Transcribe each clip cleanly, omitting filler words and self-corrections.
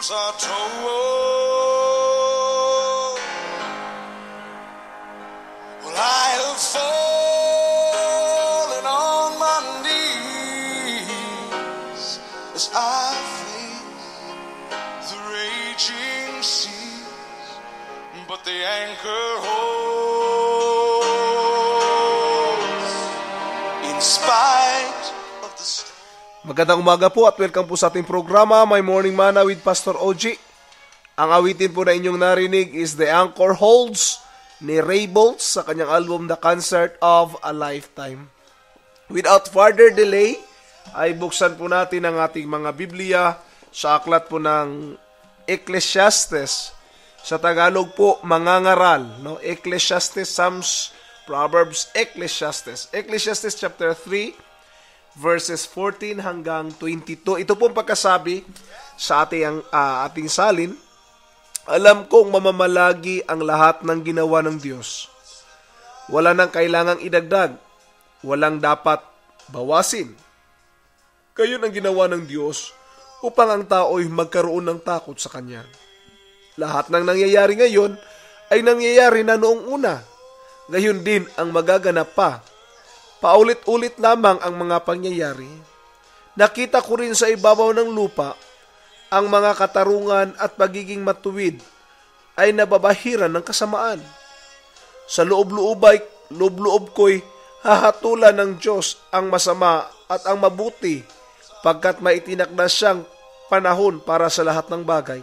are told. Well, I have fallen on my knees as I face the raging seas, but the anchor holds in spite of the storm. Magandang umaga po at welcome po sa ating programa, My Morning Manna with Pastor OG. Ang awitin po na inyong narinig is The Anchor Holds ni Ray Boltz sa kanyang album The Concert of a Lifetime. Without further delay, ay buksan po natin ang ating mga Biblia sa aklat po ng Ecclesiastes. Sa Tagalog po, mangangaral. No? Ecclesiastes, Psalms, Proverbs, Ecclesiastes. Ecclesiastes chapter 3, verses 14 hanggang 22. Ito pong pagkasabi sa ating salin, alam kong mamamalagi ang lahat ng ginawa ng Diyos. Wala nang kailangang idagdag, walang dapat bawasin. Gayon ang ginawa ng Diyos upang ang tao'y magkaroon ng takot sa Kanya. Lahat ng nangyayari ngayon ay nangyayari na noong una. Gayon din ang magaganap pa. Paulit-ulit lamang ang mga pangyayari. Nakita ko rin sa ibabaw ng lupa ang mga katarungan at pagiging matuwid ay nababahiran ng kasamaan. Sa loob-loob ko'y hahatulan ng Diyos ang masama at ang mabuti pagkat may itinakda siyang panahon para sa lahat ng bagay.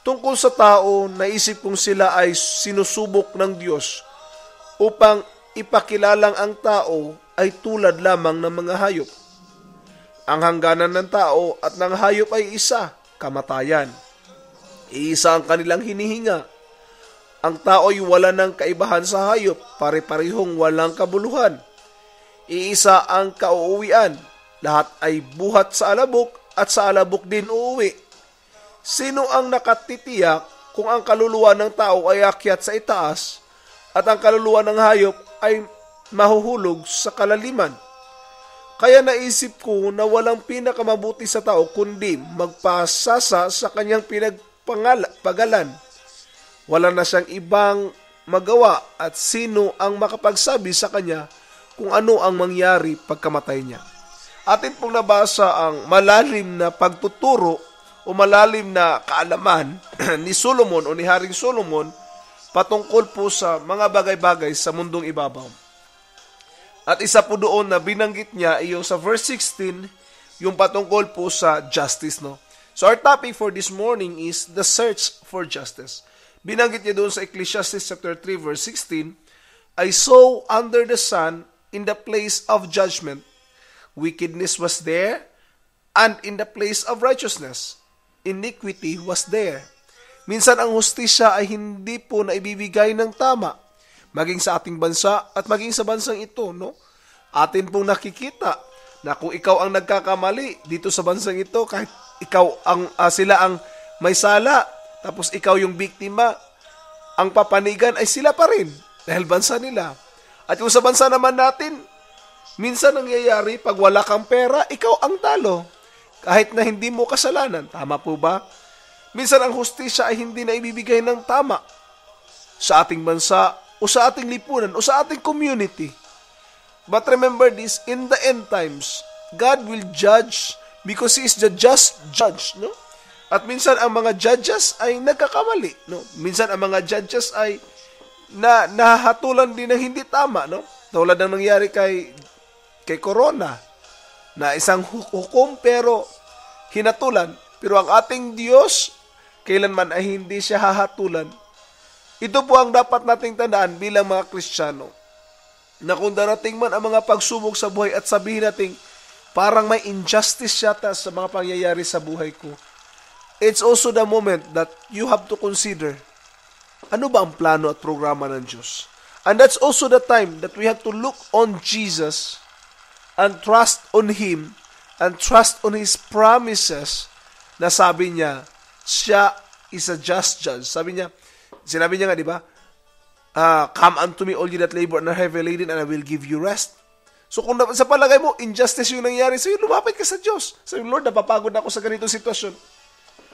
Tungkol sa tao, naisip kong sila ay sinusubok ng Diyos upang ipakilalang ang tao ay tulad lamang ng mga hayop. Ang hangganan ng tao at ng hayop ay isa, kamatayan. Iisa ang kanilang hinihinga. Ang tao ay wala ng kaibahan sa hayop, pare-parehong walang kabuluhan. Iisa ang kauuwian, lahat ay buhat sa alabok at sa alabok din uuwi. Sino ang nakatitiyak kung ang kaluluwa ng tao ay akyat sa itaas at ang kaluluwa ng hayop ay mahuhulog sa kalaliman? Kaya naisip ko na walang pinakamabuti sa tao kundi magpasasa sa kanyang pinagpagalan. Wala na siyang ibang magawa at sino ang makapagsabi sa kanya kung ano ang mangyari pagkamatay niya. Atin pong nabasa ang malalim na pagtuturo o malalim na kaalaman ni Solomon o ni Haring Solomon patungkol po sa mga bagay-bagay sa mundong ibabaw. At isa po doon na binanggit niya yung sa verse 16, yung patungkol po sa justice. No? So our topic for this morning is the search for justice. Binanggit niya doon sa Ecclesiastes chapter 3 verse 16, I saw under the sun in the place of judgment, wickedness was there, and in the place of righteousness, iniquity was there. Minsan ang hustisya ay hindi po naibibigay ng tama, maging sa ating bansa at maging sa bansang ito. No? Atin pong nakikita na kung ikaw ang nagkakamali dito sa bansang ito, kahit ikaw sila ang may sala, tapos ikaw yung biktima, ang papanigan ay sila pa rin dahil bansa nila. At yung sa bansa naman natin, minsan nangyayari pag wala kang pera, ikaw ang talo kahit na hindi mo kasalanan. Tama po ba? Minsan ang hustisya ay hindi na ibibigay ng tama sa ating bansa o sa ating lipunan o sa ating community. But remember this, in the end times, God will judge because He is the just judge. No? At minsan ang mga judges ay nagkakamali. No? Minsan ang mga judges ay nahatulan din ng hindi tama. No? Tulad ng nangyari kay Corona, na isang hukom pero hinatulan. Pero ang ating Diyos, kailanman ay hindi siya hahatulan. Ito po ang dapat nating tandaan bilang mga Kristiyano, na kung darating man ang mga pagsubok sa buhay at sabihin natin, parang may injustice yata sa mga pangyayari sa buhay ko, it's also the moment that you have to consider, ano ba ang plano at programa ng Diyos? And that's also the time that we have to look on Jesus and trust on Him and trust on His promises na sabi niya, siya is a just judge. Sinabi niya nga, di ba? Come unto me all ye that labor and are heavy laden, and I will give you rest. So kung sa palagay mo, injustice yung nangyari sa'yo, lumapit ka sa Diyos. Sabi, Lord, napapagod ako sa ganitong sitwasyon.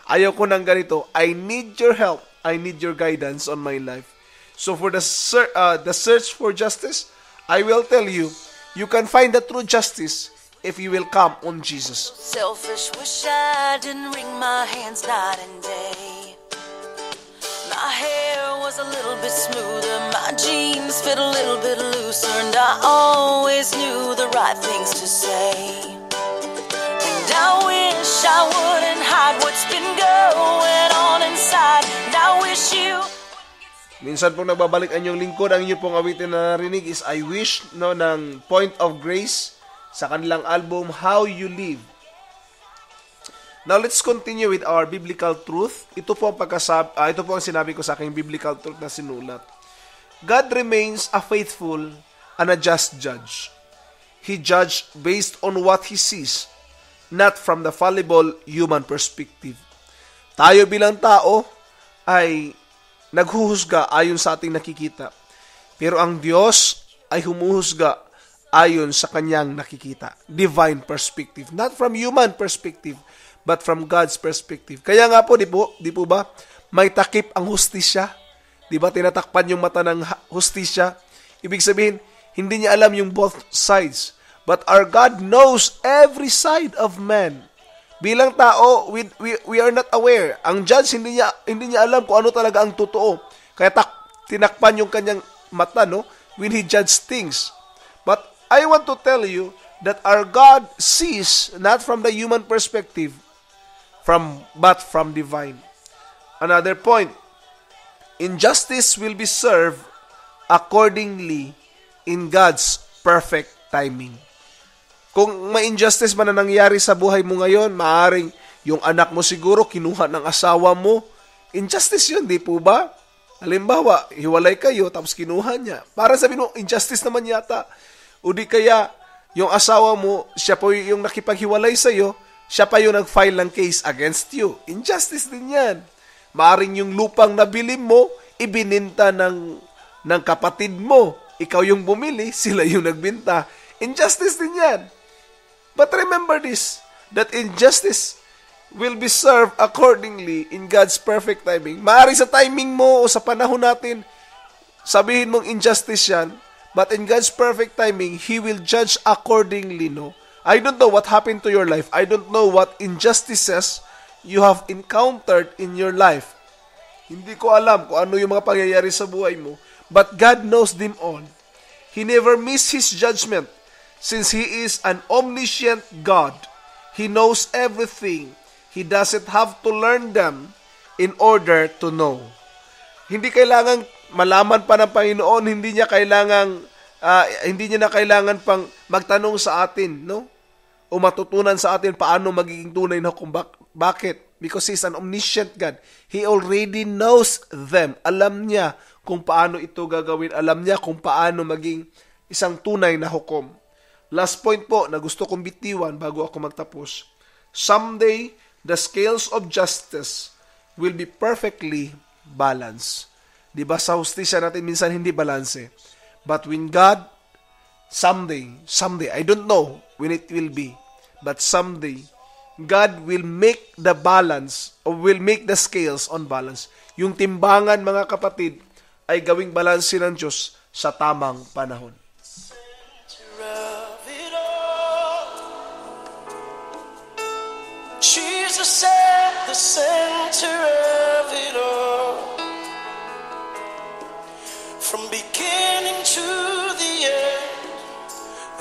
Ayaw ko ng ganito. I need your help. I need your guidance on my life. So for the search for justice, I will tell you, you can find the true justice if you will come on Jesus. Selfish, wish I didn't wring my hands night and day. My hair was a little bit smoother, my jeans fit a little bit looser, and I always knew the right things to say. And I wish I wouldn't hide what's been going on inside, and I wish you... Minsan pong nagbabalik ang inyong lingkod, ang inyo pong awitin na narinig is I Wish, no, ng Point of Grace sa kanilang album How You Live. Now, let's continue with our biblical truth. Ito po ang sinabi ko sa aking biblical truth na sinulat. God remains a faithful and a just judge. He judged based on what He sees, not from the fallible human perspective. Tayo bilang tao ay naghuhusga ayon sa ating nakikita. Pero ang Diyos ay humuhusga ayon sa kanyang nakikita. Divine perspective. Not from human perspective, but from God's perspective. Kaya nga po, di po ba, may takip ang hustisya. Di ba, tinatakpan yung mata ng hustisya. Ibig sabihin, hindi niya alam yung both sides. But our God knows every side of man. Bilang tao, we are not aware. Ang judge, hindi niya alam kung ano talaga ang totoo. Kaya tinakpan yung kanyang mata, no, when He judges things. But I want to tell you that our God sees not from the human perspective, but from divine. Another point, injustice will be served accordingly in God's perfect timing. Kung may injustice man na nangyari sa buhay mo ngayon, maaring yung anak mo siguro kinuha ng asawa mo. Injustice yun, di po ba? Halimbawa, hiwalay kayo, tapos kinuha niya. Para sabihin mo, injustice naman yata. O di kaya, yung asawa mo, siya po yung nakipaghiwalay sa'yo, siya pa yung nag-file ng case against you. Injustice din yan. Maaring yung lupang nabili mo, ibininta ng kapatid mo. Ikaw yung bumili, sila yung nagbinta. Injustice din yan. But remember this, that injustice will be served accordingly in God's perfect timing. Maaari sa timing mo o sa panahon natin, sabihin mong injustice yan, but in God's perfect timing, He will judge accordingly, no? I don't know what happened to your life. I don't know what injustices you have encountered in your life. Hindi ko alam kung ano yung mga pangyayari sa buhay mo, but God knows them all. He never misses His judgment. Since He is an omniscient God, He knows everything. He doesn't have to learn them in order to know. Hindi kailangan malaman pa ng Panginoon, hindi niya na kailangan pang magtanong sa atin, no? O matutunan sa atin paano magiging tunay na hukom. Bakit? Because He's an omniscient God. He already knows them. Alam niya kung paano ito gagawin. Alam niya kung paano maging isang tunay na hukom. Last point po na gusto kong bitiwan bago ako magtapos. Someday, the scales of justice will be perfectly balanced. Diba sa hustisya natin minsan hindi balanse. But when God, someday, I don't know when it will be, but someday, God will make the balance, or will make the scales on balance. Yung timbangan, mga kapatid, ay gawing balanse ng Diyos sa tamang panahon. Jesus at the center of it all. From beginning to the end,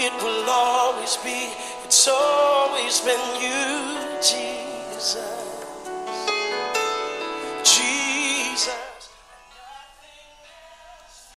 it will always be, it's always been you, Jesus.